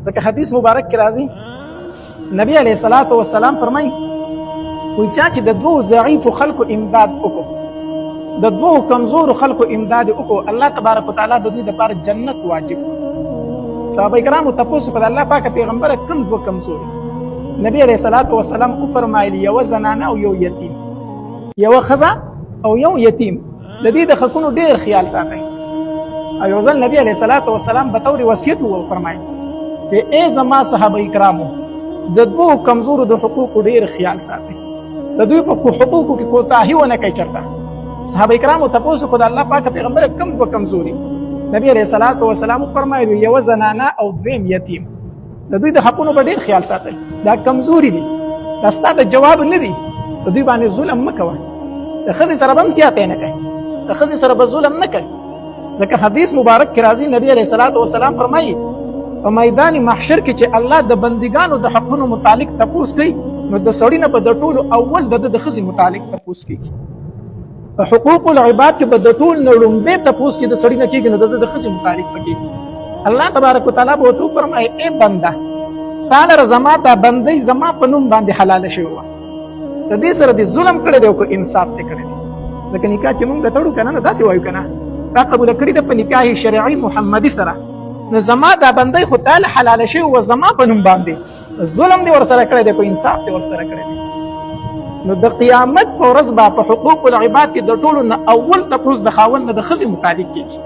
ځکه حدیث مبارک کې راځي نبی علیه الصلاۃ والسلام فرمایي وایي چا چې د دوو ضعیفو خلکو امداد وکړو د دوو کمزورو خلکو امداد وکړو الله تبارک وتعالی د دوی دپاره جنت واجب کړو. صحابه کرامو تپوس وکړه د الله پاکه پیغمبره کوم دوه کمزوري؟ نبی علیه الصلاۃ والسلام وفرمایل یوه زنانه او یو یتیم، یوه ښځه او یو یتیم. د دې د حقونو ډېر خیال ساتئ. او یو ځل نبی علیه الصلاۃ والسلام به طور وصیت وفرمایل چې ای زما صحابه کرامو د دوو کمزورو د حقوقو ډېر خیال ساتئ، د دوی په حقوقو کې کوتاهي ونه کوئ. چېرته صحابه کرامو تپوس وکړو د الله پاکه پیغمبره کوم دوه کمزوري؟ نبی علیه الصلاۃ والسلام وفرمایل یوه زنانه او دویم یتیم. د دوی د حقونو به ډېر خیال ساتئ. دا کمزوري دي، دا ستا د جواب نه دي. د دوی باندې ظلم مه کوه. د ښځې سره به هم زیاتی نه کوئ، د ښځې سره به ظلم نه کوئ. ځکه حدیث مبارک کې راځي نبی علیه الصلاۃ والسلام فرمایي په میدان محشر کې چې الله د بندګانو د حقونو متعلق تپوس کوي نو د سړي نه به د ټولو اول د ښځې متعلق تپوس کېږي. په حقوق العباد کې به د ټول نه لومړی تپوس کې د سړي نه کېږي نو د ښځې متعلق به کېږي. الله تبارک وتعالی به ورته وفرمایي ای بنده تا لره زما دا بندۍ زما په نوم باندې حلاله شوې وه، د دې سره دې ظلم کړی دی او که انصاف دې کړی دی. ځکه نکاح چې مونږ تړو که نه داسې وایو که نه تا قبوله کړې ده په نکاح شرعي محمدي سره، نو زما دا بندۍ خو تا له حلاله شوې وه زما په نوم باندې، ظلم دې ورسره کړی دی که انصاف دې ورسره کړی دی. نو د قیامت په ورځ به په حقوق العباد کې د ټولو نه اول تپوس د خاوند نه د ښځې متعلق کېږي.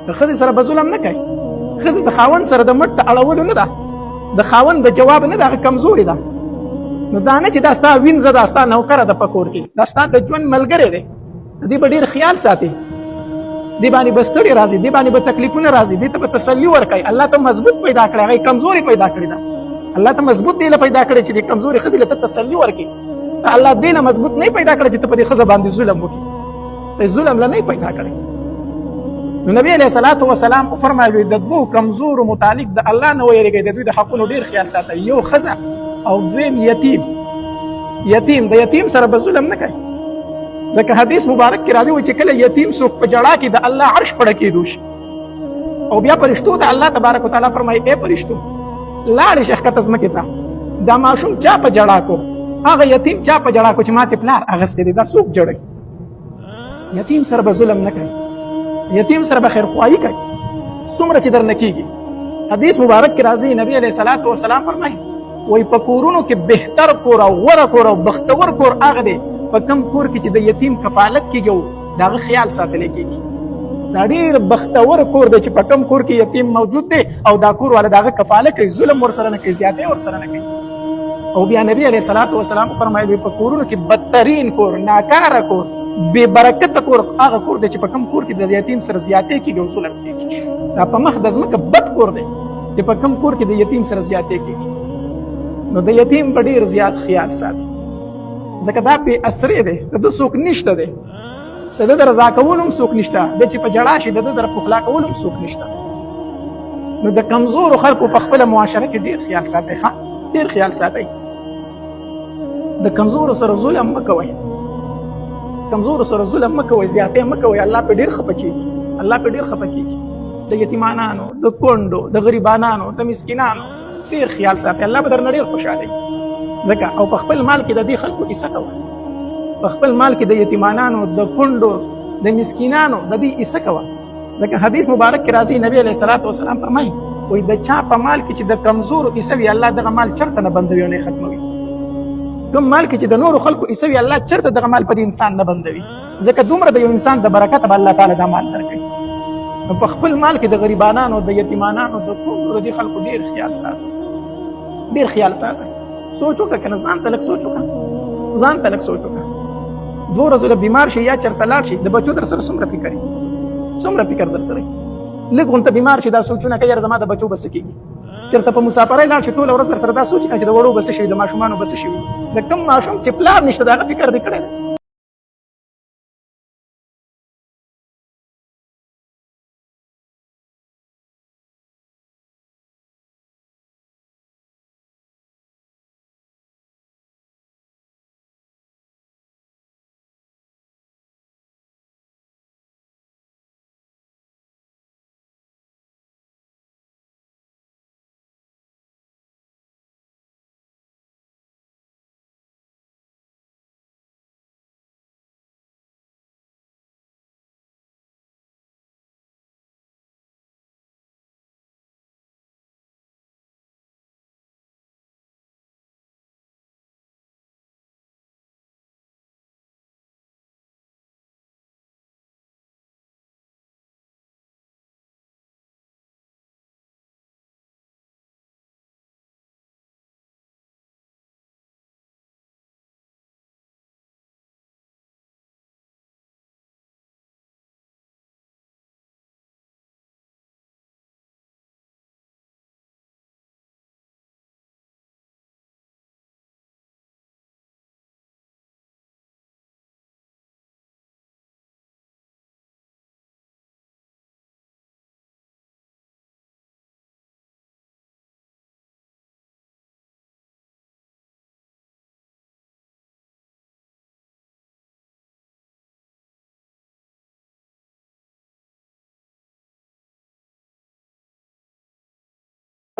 د ښځې سره به ظلم نه کوي. ښځه د خاوند سره د مټ د اړولو نه ده، د خاوند د جواب نه ده، هغه کمزوري ده. نو دا نه چې دا ستا وینځه دا ستا نوکره ده په کور کې، دا ستا د ژوند ملګری دی. د دې به ډېر خیال ساتي. دې باندې به ستړي راځي، دې باندې به تکلیفونه راځي، دې ته به تسلي ورکوي. الله ته مضبوط پیدا کړی، هغه کمزوري پیدا کړې ده. الله ته مضبوط دې له پیدا کړی چې دې کمزوري ښځې له ته تسلي ورکړي. الله دې نه مضبوط نه پیدا کړی چې ته په دې ښځه باندې ظلم وکړي. ته ظلم له نه پیدا کړی. نو نبی علیه الصلاۃ والسلام وفرمایل د دوو کمزورو متعلق د الله نه ویریږئ، د دوی د حقونو ډېر خیال ساتئ. یو ښځه او دویم یتیم. یتیم د یتیم سره به ظلم نه کوي. ځکه حدیث مبارک کې راځي وایي چې کله یتیم څوک په ژړا کې د الله عرش پړه کېدو شي او بیا فرشتو ته الله تبارک وتعالی فرمایي ای فرشتو لاړې شه ښکته ځمکې ته، دا ماشوم چا په ژړا کو؟ هغه یتیم چا په ژړا کو چې ماته پلار اغستی دی، دا څوک ژړوي؟ یتیم سره به ظلم نه کوي، یتیم سره به خیرخواهي کوي څومره چې درنه کېږي. حدیث مبارک کې راځي نبی علیه الصلاۃ والسلام فرمایي وایي په کورونو کې بهتر کور او غوره کور او بختور کور هغه دی په کم کور کې چې د یتیم کفالت کېږي او د هغه خیال ساتلی کېږي. دا ډېر بختور کور دی چې په کم کور کې یتیم موجود دی او دا کور والا د هغه کفاله کوي، ظلم ورسره نه کوي، زیاتی ورسره نه کوي. او بیا نبی علیه الصلاۃ والسلام فرمایي په کورونو کې بدترین کور، ناکاره کور، بې برکته کور هغه کور دی چې په کم کور کې د یتیم سره زیاتی کېږي او ظلم کېږي. دا په مخ د ځمکه بد کور دی چې په کم کور کې د یتیم سره زیاتی کېږي. نو د یتیم به ډېر زیات خیال ساتي. ځکه دا بې اثرې دی، د ده څوک نشته دی، د ده د رضا کولو هم څوک نشته، د چې په ژړا شي د ده د پخلا کولو هم څوک نشته. نو د کمزورو خلکو په خپله معاشره کې ډېر خیال ساتئ. ښه ډېر خیال ساتئ. د کمزورو سره ظلم مه کوئ، کمزورو سره ظلم مه کوئ، زیاتی مه کوئ. الله پې ډېر خفه کېږي، الله پې ډېر خفه کېږي. د یتیمانانو، د کونډو، د غریبانانو، د مسکینانو ډېر خیال ساتئ. الله به درنه ډېر خوشحالوي. ځکه او په خپل مال کې د دې خلکو حصه کوه، په خپل مال کې د یتیمانانو، د کونډو، د مسکینانو د دې حصه کوه. ځکه حدیث مبارک کې راځي نبی علیه الصلاۃ والسلام فرمایي وایي د چا په مال کې چې د کمزورو حصه وي الله دغه مال چېرته نه بندوي او نه ختموي. کوم مال کې چې د نورو خلکو حصه وي الله چېرته دغه مال په دې انسان نه بندوي. ځکه دومره د یو انسان د برکته به الله تعالی دا مال درکوي. نو په خپل مال کې د غریبانانو، د یتیمانانو، د کونډو د دې خلکو ډېر خیال ساتئ، ډېر خیال ساتئ. سوچ وکړه که نه، ځان ته لږ سوچ وکړه، ځان ته لږ سوچ وکړه. 2 ورځو له بیمار شي یا چېرته لاړ شي د بچو در سره څومره فکر وي، څومره فکر در سره وي. لږ غونته بیمار شي دا سوچونه کوي یاره زما د بچو به څه کېږي. چېرته په مسافرۍ لاړ شي ټوله ورځ در سره دا سوچ نه چې د وړو به څه شي، د ماشومانو به څه شي. د کوم ماشوم چې پلار نشته د هغه فکر دې کړی دی.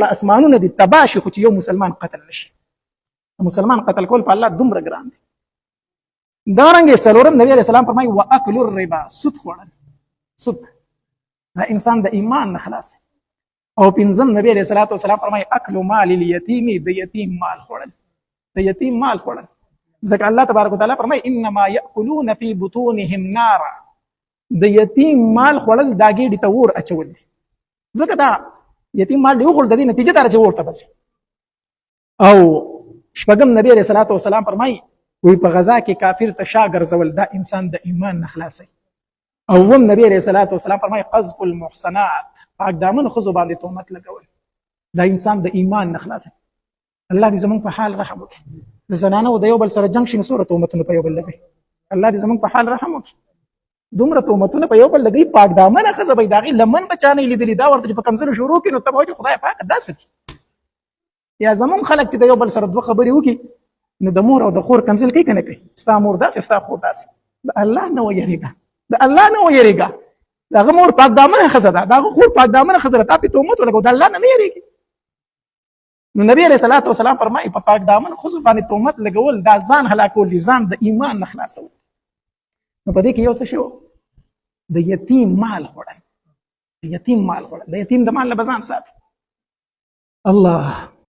اسمانونه دي تباه شي خو چې یو مسلمان قتل نشي. مسلمان قتل کول په الله دومره ګران دي. دارنګه سلورم نبی علیہ السلام فرمایي واکل الربا، سود خوړل. سود دا انسان د ایمان نه خلاص. او پنځم نبی علیہ السلام فرمایي اکل مال الیتیم، د یتیم مال خوړل. د یتیم مال خوړل ځکه الله تبارک وتعالى فرمایي انما یاکلون فی بطونهم نارا، د یتیم مال خوړل دا ګیډې ته اور اچول دي. ځکه دا یتیم مال دی وخوړل، د دې نتیجه دا چې ورته بس. او شپږم نبی علیہ السلام فرمایي وی په غزا کې کافر ته شا ګرځول دا انسان د ایمان نه خلاصي. اوم نبی علیہ السلام فرمایي قذف المحصنات، پاک دامن ښځو باندې تهمت لګول دا انسان د ایمان نه خلاصي. الله دې زمونږ په حال رحم وکړي. د زنانو د یو بل سره جنګ شي نو څومره تهمتونه په یو بل لګوي. الله دې زمونږ په حال رحم وکړي. دومره تهمتونه په یو بل لګوي، پاک دامنه ښځه به یې د هغې لمن به چا نه لیدلي، دا ورته چې په کمزورو شروع کړي نو ته به وایې خدای پاکه دا څه دي. یا زمونږ خلک چې د یو بل سره دوه خبرې وکړي نو د مور او د خور کنځل کوي که نه کوي؟ ستا مور داسې ستا خور داسې. د الله نه ویرېږه، د الله نه ویرېږه. د هغه مور پاک دامنه ښځه ده، د هغه خور پاک دامنه ښځه ده، تا پرې تهمت ولګوو، د الله نه نه یېرېږي. نو نبی علیہ السلام فرمایي په پاک دامن ښځو باندې تهمت لګول دا ځان هلاکول دي، ځان د ایمان نه خلاصول. نو په دې کې یو څه شی و، د یتیم مال خوړل. د یتیم مال خوړل، د یتیم د مال نه به ځان ساتي. الله